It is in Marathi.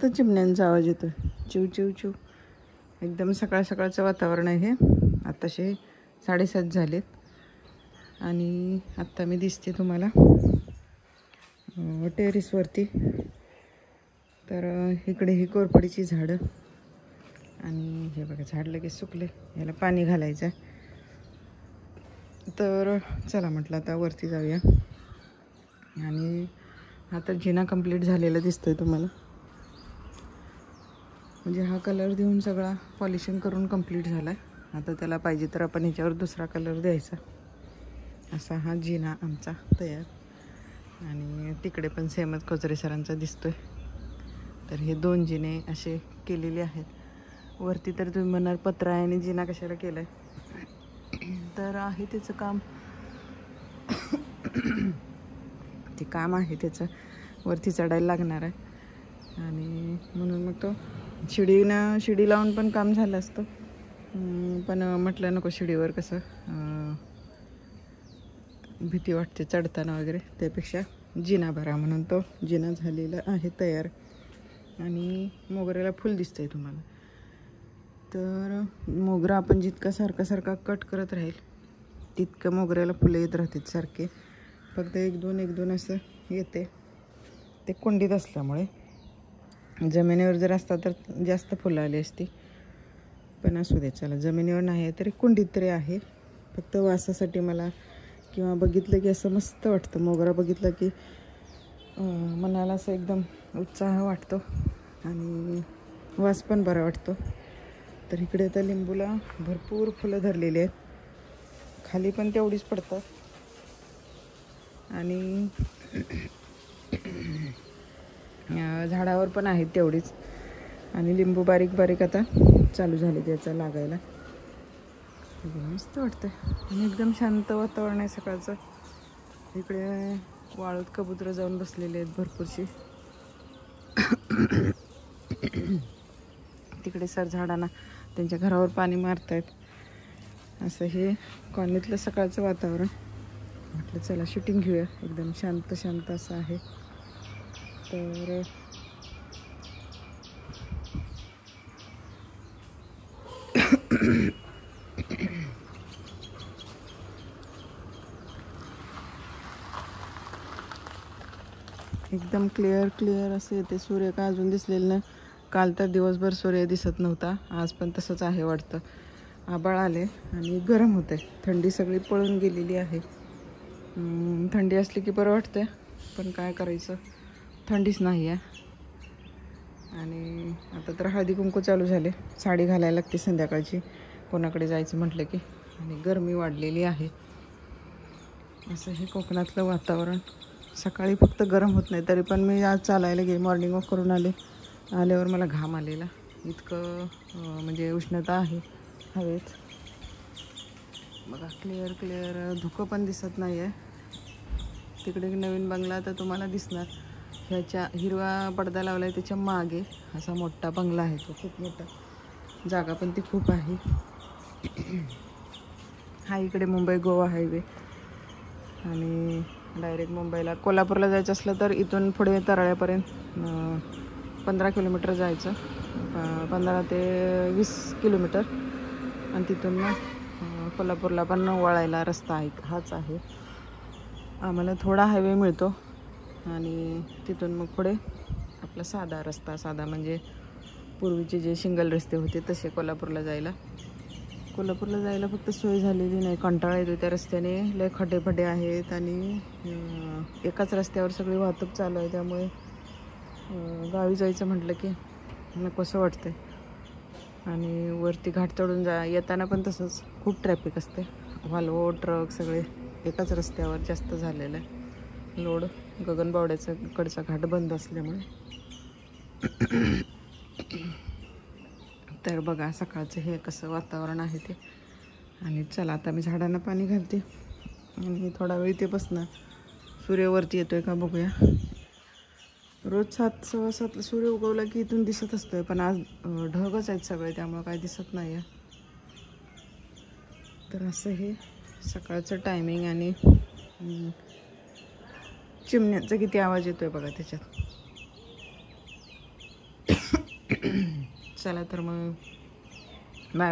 मस्त चिमण्यांचा आवाज येतो, चिव चिव चिव. एकदम सकाळ सकाळचं वातावरण आहे हे. आत्ताशे 7:30 झालेत आणि आत्ता मी दिसते तुम्हाला टेरेसवरती. तर इकडे ही कोरपडीची झाडं आणि हे बघा झाड लगेच सुकले, याला पाणी घालायचं आहे. तर चला म्हटलं आता वरती जाऊया. आणि आता जिना कंप्लीट झालेला दिसतोय तुम्हाला, म्हणजे हा कलर देऊन सगळा पॉलिशिंग करून कंप्लीट झाला आहे. आता त्याला पाहिजे तर आपण ह्याच्यावर दुसरा कलर द्यायचा. असा हा जिना आमचा तयार. आणि तिकडे पण सेमच कोचरे सरांचा दिसतोय. तर हे 2 जिने असे केलेले आहेत. वरती तर तुम्ही म्हणाल पत्रा आणि जिना कशाला केलाय, तर आहे त्याचं काम. ते काम आहे त्याचं, वरती चढायला लागणार आहे. आणि म्हणून मग तो शिडी लावून पण काम झालं असतं, पण म्हटलं नको शिडीवर कसं भीती वाटते चढताना वगैरे, त्यापेक्षा जिना भरा म्हणून तो जिना झालेला आहे तयार. आणि मोगऱ्याला फुल दिसतंय तुम्हाला. तर मोगरा आपण जितका सारखा कट करत राहील तितकं मोगऱ्याला फुलं येत राहतात सारखे. फक्त एक दोन असं येते, ते कुंडीत असल्यामुळे. जमिनीवर जर असता तर जास्त फुलं आली असती, पण असू दे चला. जमिनीवर नाही आहे तरी कुंडीत तरी आहे. फक्त वासासाठी मला, किंवा बघितलं की असं मस्त वाटतं. मोगरा बघितलं की मनाला असं एकदम उत्साह वाटतो आणि वास पण बरा वाटतो. तर इकडे आता लिंबूला भरपूर फुलं धरलेली आहेत, खाली पण तेवढीच पडतात. आणि झाडावर पण आहेत तेवढीच. आणि लिंबू बारीक बारीक आता चालू झाले त्याचा लागायला. मस्त वाटतं आणि एकदम शांत वातावरण आहे सकाळचं. इकडे वाळूत कबूतर जाऊन बसलेले आहेत भरपूरशी. तिकडे सर झाडांना त्यांच्या घरावर पाणी मारतायत. असं हे कॉलनीतलं सकाळचं वातावरण. म्हटलं चला शूटिंग घेऊया. एकदम शांत असं आहे. तर एकदम क्लिअर असं येते. सूर्य का अजून दिसलेलं नाही. काल तर दिवसभर सूर्य दिसत नव्हता, आज पण तसंच आहे वाटतं. आभाळ आले आणि गरम होते. थंडी सगळी पळून गेलेली आहे. थंडी असली की बरं वाटतं, पण काय करायचं, थंडीच नाही आहे. आणि आता तर हळदी कुंकू चालू झाले. साडी घालायला लागते संध्याकाळची कोणाकडे जायचं म्हटलं की. आणि गरमी वाढलेली आहे. असं हे कोकणातलं वातावरण. सकाळी फक्त गरम होत नाही, तरी पण मी आज चालायला गेले, मॉर्निंग वॉक करून आल्यावर मला घाम आलेला. इतकं म्हणजे उष्णता आहे हवेत. बघा क्लिअर धुकं पण दिसत नाही आहे. तिकडे नवीन बंगला तर तुम्हाला दिसणार. ह्याच्या हिरवा पडदा लावला आहे त्याच्या मागे असा मोठा बंगला आहे. तो खूप मोठा, जागा पण ती खूप आहे. हा इकडे मुंबई गोवा हायवे. आणि डायरेक्ट मुंबईला कोल्हापूरला जायचं असलं तर इथून पुढे तराळ्यापर्यंत 15 किलोमीटर जायचं. 15 ते 20 किलोमीटर. आणि तिथून मग कोल्हापूरला पण वळायला रस्ता आहे, हाच आहे. आम्हाला थोडा हायवे मिळतो आणि तिथून मग पुढे आपला साधा रस्ता. साधा म्हणजे पूर्वीचे जे सिंगल रस्ते होते तसे कोल्हापूरला जायला फक्त सोय झालेली नाही. कंटाळा येतो त्या रस्त्याने. लय खड्डे आहेत आणि एकाच रस्त्यावर सगळी वाहतूक चालू आहे. त्यामुळे गावी जायचं म्हटलं की नकोसं वाटतंय. आणि वरती घाट चढून येताना पण तसंच खूप ट्रॅफिक असते. व्हॉल्वो ट्रक सगळे एकाच रस्त्यावर जास्त झालेलं आहे लोड. गगनबावड्याचा कडचा घाट बंद असल्यामुळे. तर बघा सकाळचं हे कसं वातावरण आहे ते. आणि चला आता मी झाडांना पाणी घालते आणि थोडा वेळ इथे बसणार. सूर्यवरती येतोय का बघूया. रोज 7:15 सूर्य उगवला की इथून दिसत असतोय, पण आज ढगच आहेत सगळे, त्यामुळे काय दिसत नाही आहे. तर असं हे सकाळचं टायमिंग. आणि चिमण्यांचा किती आवाज येतोय बघा त्याच्यात. चला तर मग बाय.